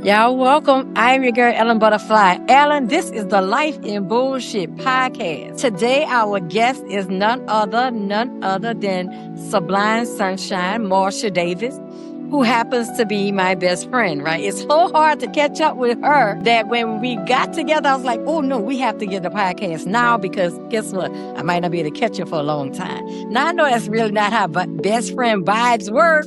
Y'all welcome. I'm your girl, Ellen Butterfly. Ellen, this is the Life in Bullshit podcast. Today, our guest is none other than Sublime Sunshine, Marsha Davis, who happens to be my best friend, right? It's so hard to catch up with her that when we got together, I was like, oh no, we have to get the podcast now because guess what? I might not be able to catch her for a long time. Now, I know that's really not how best friend vibes work,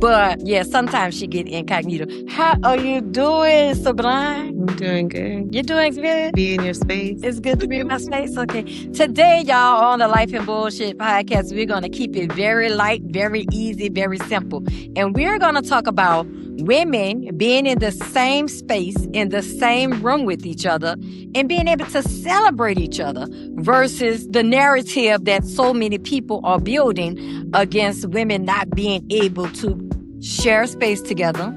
but yeah, sometimes she get incognito. How are you doing, Sublime? I'm doing good. You're doing good? Be in your space. It's good to be in my space. Okay. Today, y'all, on the Life in Bullshit podcast, we're going to keep it very light, very easy, very simple. And we're going to talk about women being in the same space, in the same room with each other, and being able to celebrate each other versus the narrative that so many people are building against women not being able to share space together,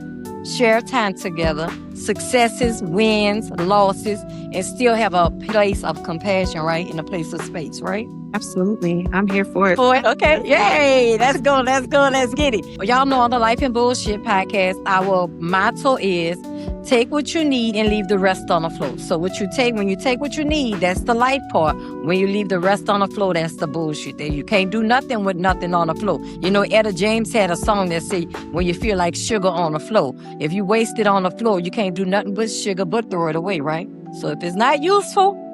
share time together, successes, wins, losses, and still have a place of compassion, right? In a place of space, right? Absolutely. I'm here for it. Okay. Yay. Let's go. Let's get it. Well, y'all know on the Life in Bullshit podcast, our motto is take what you need and leave the rest on the floor. So when you take what you need, that's the light part. When you leave the rest on the floor, that's the bullshit. That you can't do nothing with nothing on the floor. You know, Etta James had a song that say, when you feel like sugar on the floor. If you waste it on the floor, you can't do nothing but sugar but throw it away, right? So if it's not useful,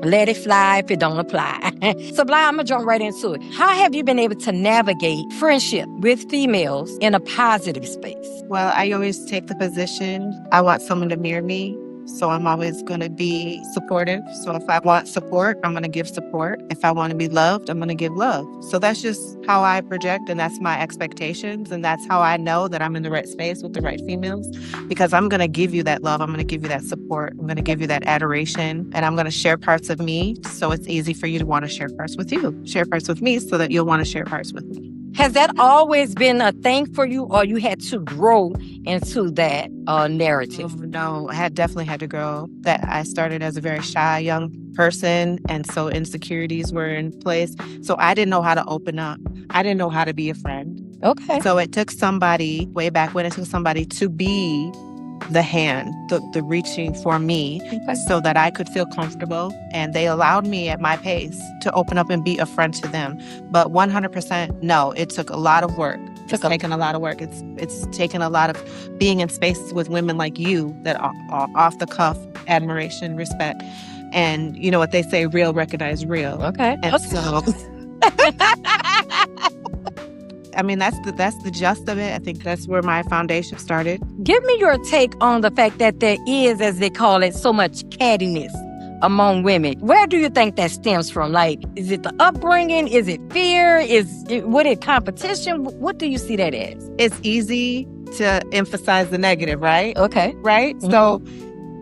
let it fly if it don't apply. Sublime, I'm going to jump right into it. How have you been able to navigate friendship with females in a positive space? Well, I always take the position, I want someone to mirror me. So I'm always going to be supportive. So if I want support, I'm going to give support. If I want to be loved, I'm going to give love. So that's just how I project, and that's my expectations. And that's how I know that I'm in the right space with the right females, because I'm going to give you that love. I'm going to give you that support. I'm going to give you that adoration. And I'm going to share parts of me so it's easy for you to want to share parts with you. Share parts with me so that you'll want to share parts with me. Has that always been a thing for you, or you had to grow into that narrative? Oh, no, I definitely had to grow. That I started as a very shy young person, and so insecurities were in place. So I didn't know how to open up. I didn't know how to be a friend. Okay. So it took somebody, way back when, it took somebody to be the hand, the reaching for me, so that I could feel comfortable. And they allowed me at my pace to open up and be a friend to them. But 100%, no, it took a lot of work. It's taken a lot of work. It's taken a lot of being in spaces with women like you that are off the cuff, admiration, respect. And you know what they say, real recognize real. Okay. And so I mean, that's the gist of it. I think that's where my foundation started. Give me your take on the fact that there is, as they call it, so much cattiness among women. Where do you think that stems from? Like, is it the upbringing? Is it fear? What is competition? What do you see that as? It's easy to emphasize the negative, right? Okay. Right? Mm-hmm. So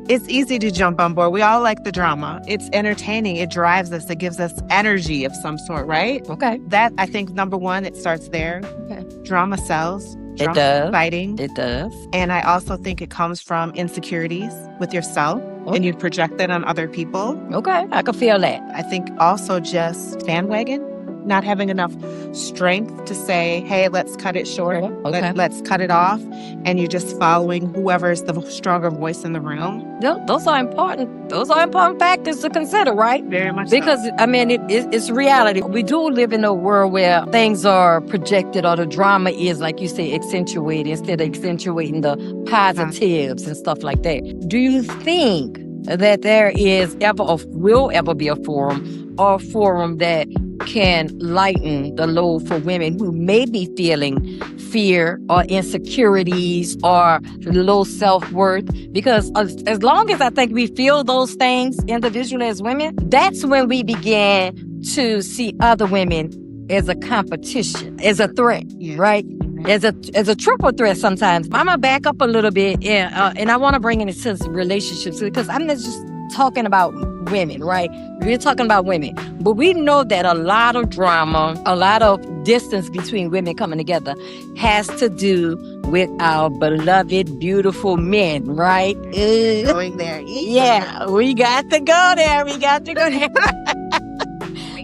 it's easy to jump on board. We all like the drama. It's entertaining. It drives us. It gives us energy of some sort, right? Okay. That, I think, number one, it starts there. Okay. Drama sells. It does. Fighting. It does. And I also think it comes from insecurities with yourself, and you project that on other people. Okay. I can feel that. I think also just bandwagon, not having enough strength to say, hey, let's cut it short. Okay. Let's cut it off. And you're just following whoever is the stronger voice in the room. Those are important. Those are important factors to consider, right? Very much because, so. I mean, it's reality. We do live in a world where things are projected, or the drama is, like you say, accentuated instead of accentuating the positives and stuff like that. Do you think that there will ever be a forum that can lighten the load for women who may be feeling fear or insecurities or low self-worth? Because as long as I think we feel those things individually as women, that's when we begin to see other women as a competition, as a threat, right? As a triple threat sometimes. I'm going to back up a little bit, and I want to bring it into relationships, because I'm not just talking about women, right? We're talking about women. But we know that a lot of drama, a lot of distance between women coming together has to do with our beloved, beautiful men, right? Going there. Yeah, we got to go there.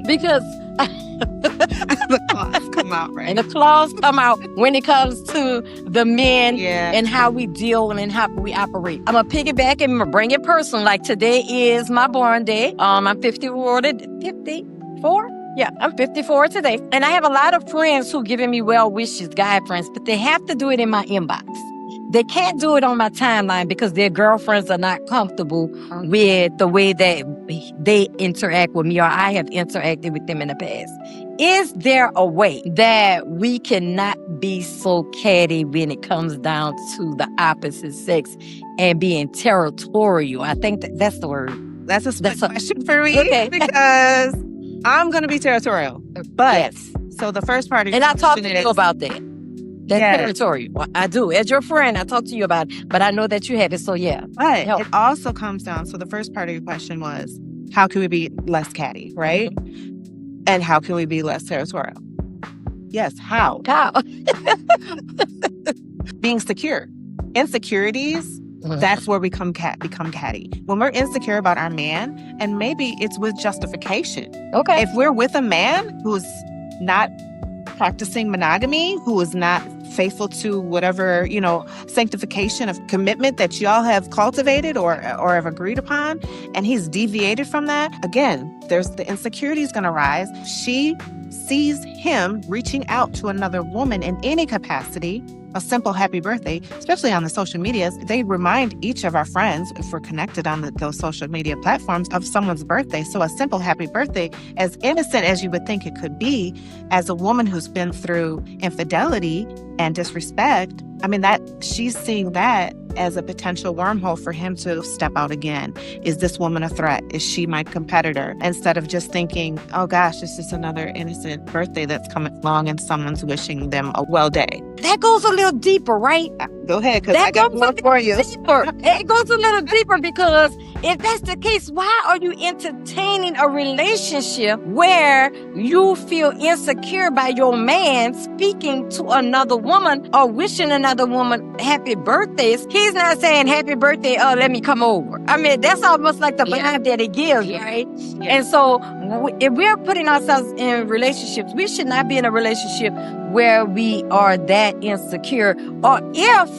Because The claws come come out, right? And the flaws come out when it comes to the men Yeah. and how we deal and how we operate. I'm gonna piggyback and I'm gonna bring it personal. Like today is my born day. I'm 54. Yeah, I'm 54 today. And I have a lot of friends who giving me well wishes, guy friends, but they have to do it in my inbox. They can't do it on my timeline because their girlfriends are not comfortable with the way that they interact with me or I have interacted with them in the past. Is there a way that we cannot be so catty when it comes down to the opposite sex and being territorial? I think that's the word. That's a split That's a- question for me Okay. because I'm going to be territorial. But Yes. so the first part of And your I talk to question you is- about that. That Yes. territorial. Well, I do. As your friend, I talk to you about it, but I know that you have it. So yeah. But Help. it also comes down. So the first part of your question was, how can we be less catty, right? And how can we be less territorial? Yes, how? Kyle. Being secure. Insecurities, that's where we become catty. When we're insecure about our man, and maybe it's with justification. Okay. If we're with a man who's not practicing monogamy, who is not faithful to whatever, sanctification of commitment that y'all have cultivated or have agreed upon, and he's deviated from that, again, there's the insecurity is going to rise. She sees him reaching out to another woman in any capacity, a simple happy birthday, especially on the social medias. They remind each of our friends, if we're connected on those social media platforms, of someone's birthday. So a simple happy birthday, as innocent as you would think it could be, as a woman who's been through infidelity and disrespect, that she's seeing that as a potential wormhole for him to step out again. Is this woman a threat? Is she my competitor? Instead of just thinking, oh gosh, it's just another innocent birthday that's coming along and someone's wishing them a well day. That goes a little deeper, right? Go ahead, because That I got goes one for you. Deeper. It goes a little deeper because if that's the case, why are you entertaining a relationship where you feel insecure by your man speaking to another woman or wishing another woman happy birthdays? He's not saying happy birthday, oh, let me come over. That's almost like the vibe that it gives, right? And so if we're putting ourselves in relationships, we should not be in a relationship where we are that insecure. Or if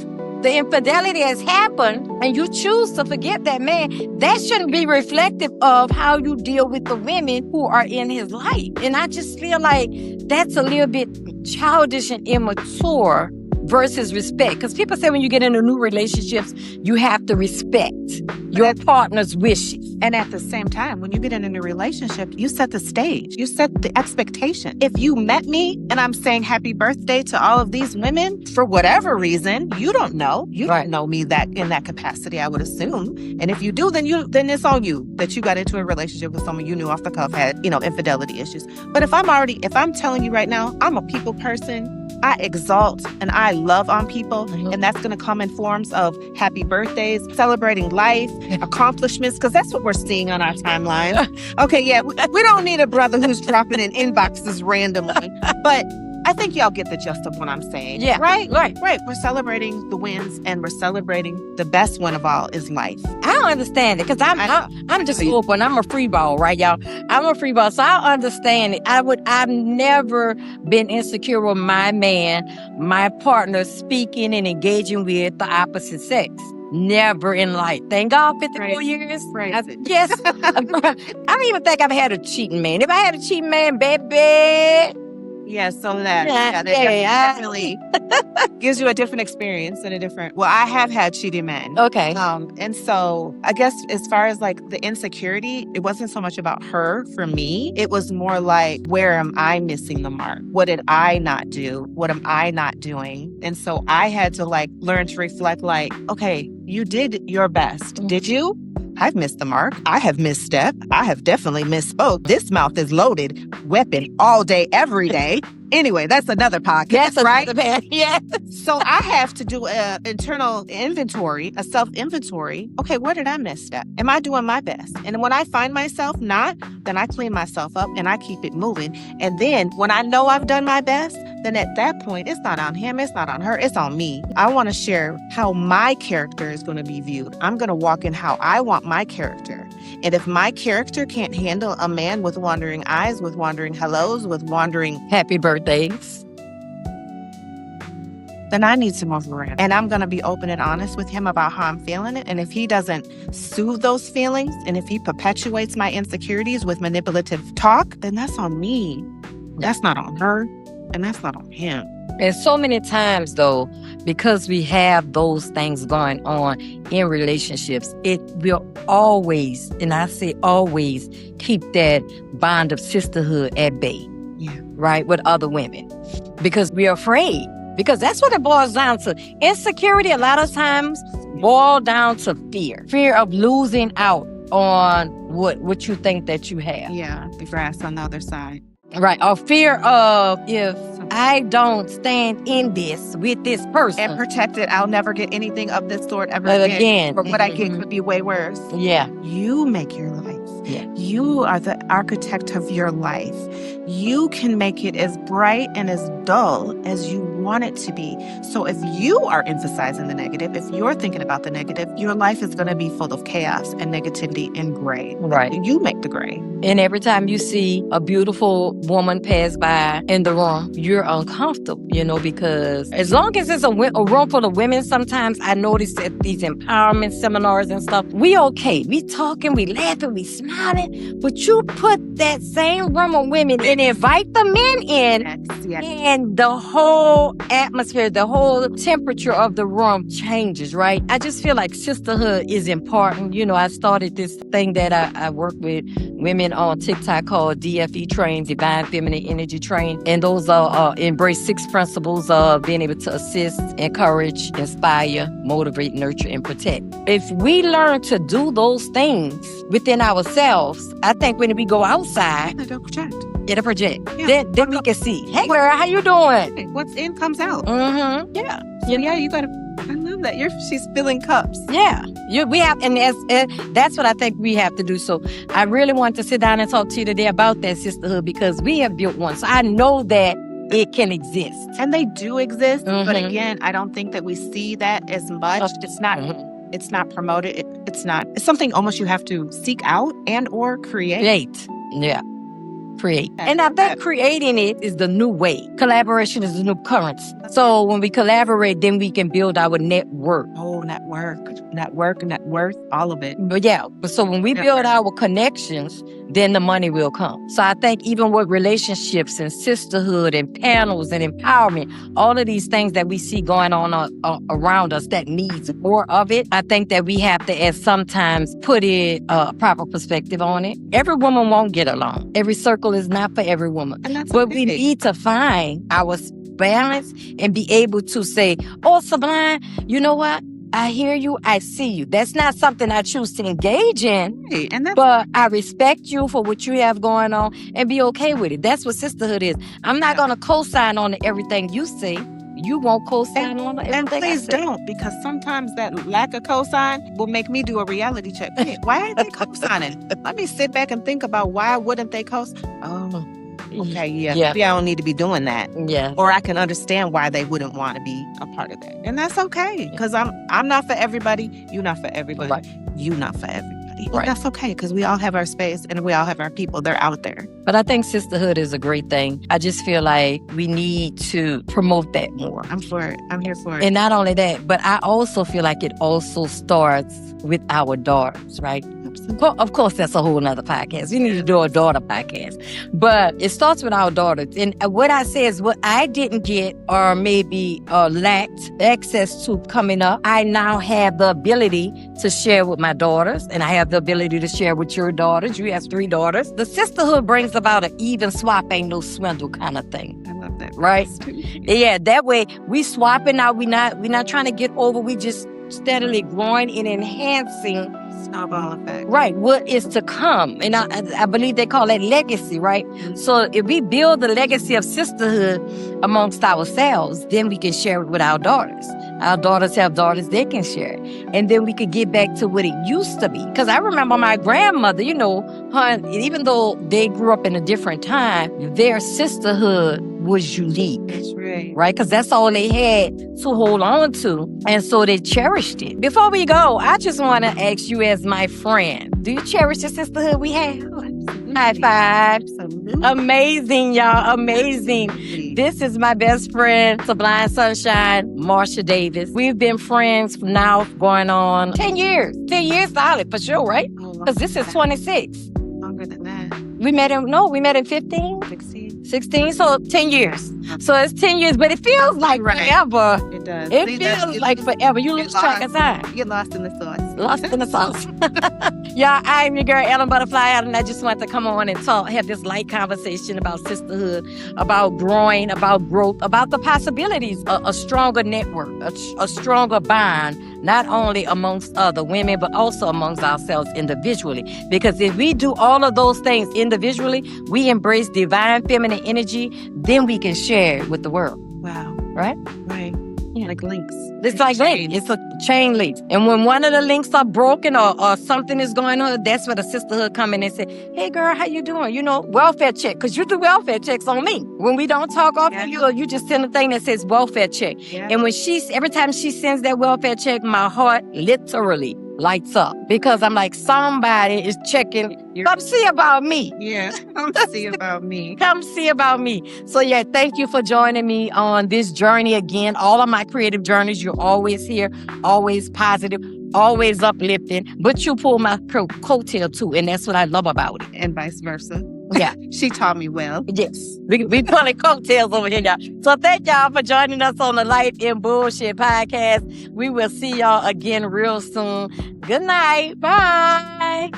the infidelity has happened and you choose to forget that man, that shouldn't be reflective of how you deal with the women who are in his life. And I just feel like that's a little bit childish and immature versus respect. Because people say when you get into new relationships, you have to respect your partner's wishes. And at the same time, when you get in a new relationship, you set the stage. You set the expectation. If you met me and I'm saying happy birthday to all of these women, for whatever reason, you don't know. You don't know me that in that capacity, I would assume. And if you do, then it's on you that you got into a relationship with someone you knew off the cuff had, infidelity issues. But if I'm telling you right now, I'm a people person. I exalt and I love on people, and that's going to come in forms of happy birthdays, celebrating life, accomplishments, because that's what we're seeing on our timeline. Okay, yeah, we don't need a brother who's dropping in inboxes randomly, but I think y'all get the gist of what I'm saying. Yeah, right. Right. We're celebrating the wins, and we're celebrating the best one of all is life. I don't understand it because I'm just open. I'm a free ball, right, y'all? I'm a free ball, so I understand it. I've never been insecure with my man, my partner speaking and engaging with the opposite sex. Never in life. Thank God, 54 years. Right. Yes. I don't even think I've had a cheating man. If I had a cheating man, baby. Yeah, so that Yeah, definitely gives you a different experience and I have had cheating men. Okay. And so I guess as far as like the insecurity, it wasn't so much about her for me. It was more like, where am I missing the mark? What did I not do? What am I not doing? And so I had to learn to reflect okay, you did your best. Did you? I've missed the mark. I have misstepped. I have definitely misspoke. This mouth is loaded weapon all day, every day. Anyway, that's another podcast, right? Yeah. So I have to do an internal inventory, a self-inventory. Okay, where did I misstep? Am I doing my best? And when I find myself not, then I clean myself up and I keep it moving. And then when I know I've done my best, then at that point, it's not on him, it's not on her, it's on me. I want to share how my character is going to be viewed. I'm going to walk in how I want my character. And if my character can't handle a man with wandering eyes, with wandering hellos, with wandering Happy birthdays. then I need to move around. And I'm going to be open and honest with him about how I'm feeling it. And if he doesn't soothe those feelings, and if he perpetuates my insecurities with manipulative talk, then that's on me. That's not on her, and that's not on him. And so many times, though, because we have those things going on in relationships, it will always, and I say always, keep that bond of sisterhood at bay, right, with other women. Because we're afraid. Because that's what it boils down to. Insecurity, a lot of times, boil down to fear. Fear of losing out on what you think that you have. Yeah, the grass on the other side. Right. Or fear of, if I don't stand in this with this person. And protect it, I'll never get anything of this sort ever again. But what I get could be way worse. Yeah. You make your life. Yeah. You are the architect of your life. You can make it as bright and as dull as you want it to be. So if you are emphasizing the negative, if you're thinking about the negative, your life is going to be full of chaos and negativity and gray. Right. You make the gray. And every time you see a beautiful woman pass by in the room, you're uncomfortable, because as long as it's a room full of women, sometimes I notice at these empowerment seminars and stuff, we okay. We talking, we laughing, we smiling, but you put that same room of women and invite the men in, Yes. and the whole atmosphere, the whole temperature of the room changes, right? I just feel like sisterhood is important. I started this thing that I work with women on TikTok called DFE Train, Divine Feminine Energy Train. And those are embrace 6 principles of being able to assist, encourage, inspire, motivate, nurture, and protect. If we learn to do those things within ourselves, I think when we go outside, it'll project. Yeah. Then we can see, hey girl, how you doing? What's in comes out. Mm-hmm. Yeah. Yeah, you gotta. I love that. She's filling cups. Yeah, we have, and that's what I think we have to do. So I really want to sit down and talk to you today about that sisterhood, because we have built one. So I know that it can exist, and they do exist. Mm-hmm. But again, I don't think that we see that as much. It's not. Mm-hmm. It's not promoted. It's not. It's something almost you have to seek out and or create. Yeah. Create. And I think creating it is the new way. Collaboration is the new currency. So when we collaborate, then we can build our network. Oh, net worth, all of it. But yeah, so when we build our connections, then the money will come. So I think even with relationships and sisterhood and panels and empowerment, all of these things that we see going on around us that needs more of it, I think that we have to sometimes put a proper perspective on it. Every woman won't get along. Every circle is not for every woman. But we need to find our balance and be able to say, oh, Sublime, you know what? I hear you. I see you. That's not something I choose to engage in, but I respect you for what you have going on and be okay with it. That's what sisterhood is. I'm not going to co-sign on everything you say. You won't co-sign on everything. And please don't, because sometimes that lack of co-sign will make me do a reality check. Hey, why aren't they co-signing? Let me sit back and think about why wouldn't they co-sign? Oh, okay, yeah. Maybe I don't need to be doing that. Yeah. Or I can understand why they wouldn't want to be a part of that. And that's okay, because I'm not for everybody. You're not for everybody. Right. You're not for everybody. Right. That's okay, because we all have our space and we all have our people. They're out there. But I think sisterhood is a great thing. I just feel like we need to promote that more. I'm for it. I'm here for it. And not only that, but I also feel like it also starts with our daughters, right? Well, of course, that's a whole nother podcast. We need to do a daughter podcast. But it starts with our daughters. And what I say is what I didn't get or maybe lacked access to coming up, I now have the ability to share with my daughters. And I have the ability to share with your daughters. You have 3 daughters. The sisterhood brings about an even swap, ain't no swindle kind of thing. I love that. Right? Yeah, that way we swapping out. We're not trying to get over. We just steadily growing and enhancing. Snowball effect. Right, what is to come. And I believe they call that legacy, right? Mm-hmm. So if we build the legacy of sisterhood amongst ourselves, then we can share it with our daughters. Our daughters have daughters, they can share it. And then we could get back to what it used to be. Because I remember my grandmother, even though they grew up in a different time, their sisterhood was unique. That's right. Right? Because that's all they had to hold on to. And so they cherished it. Before we go, I just want to ask you as my friend, do you cherish the sisterhood we have? Oh, absolutely. High five. Absolutely. Amazing, y'all. Amazing. This is my best friend, Sublime Sunshine, Marsha Davis. We've been friends now going on 10 years. 10 years solid for sure, right? Because this is 26. Longer than that. We met in 15? 16. 16, so 10 years. So it's 10 years, but it feels like forever. It does. It feels like forever. You lose track of time. You get lost in the sauce. Lost in the sauce. Yeah, I'm your girl, Ellen Butterfly, and I just want to come on and have this light conversation about sisterhood, about growing, about growth, about the possibilities of a stronger network, a stronger bond, not only amongst other women, but also amongst ourselves individually. Because if we do all of those things individually, we embrace divine feminine energy, then we can share it with the world. Wow. Right? Right. Yeah. Like links. It's like links. It's a chain link. And when one of the links are broken or something is going on, that's where the sisterhood come in and say, hey, girl, how you doing? You know, welfare check. Because you do welfare checks on me. When we don't talk off of you, or you just send a thing that says welfare check. Yeah. And when every time she sends that welfare check, my heart literally lights up. Because I'm like, somebody is checking. Come see about me. Yeah. Come see about me. Come see about me. So yeah, thank you for joining me on this journey again. All of my creative journeys, you're always here, always positive, always uplifting. But you pull my coattail too, and that's what I love about it. And vice versa. Yeah. She taught me well. Yes. We pulling coattails over here, y'all. So thank y'all for joining us on the Life in Bullshit podcast. We will see y'all again real soon. Good night. Bye.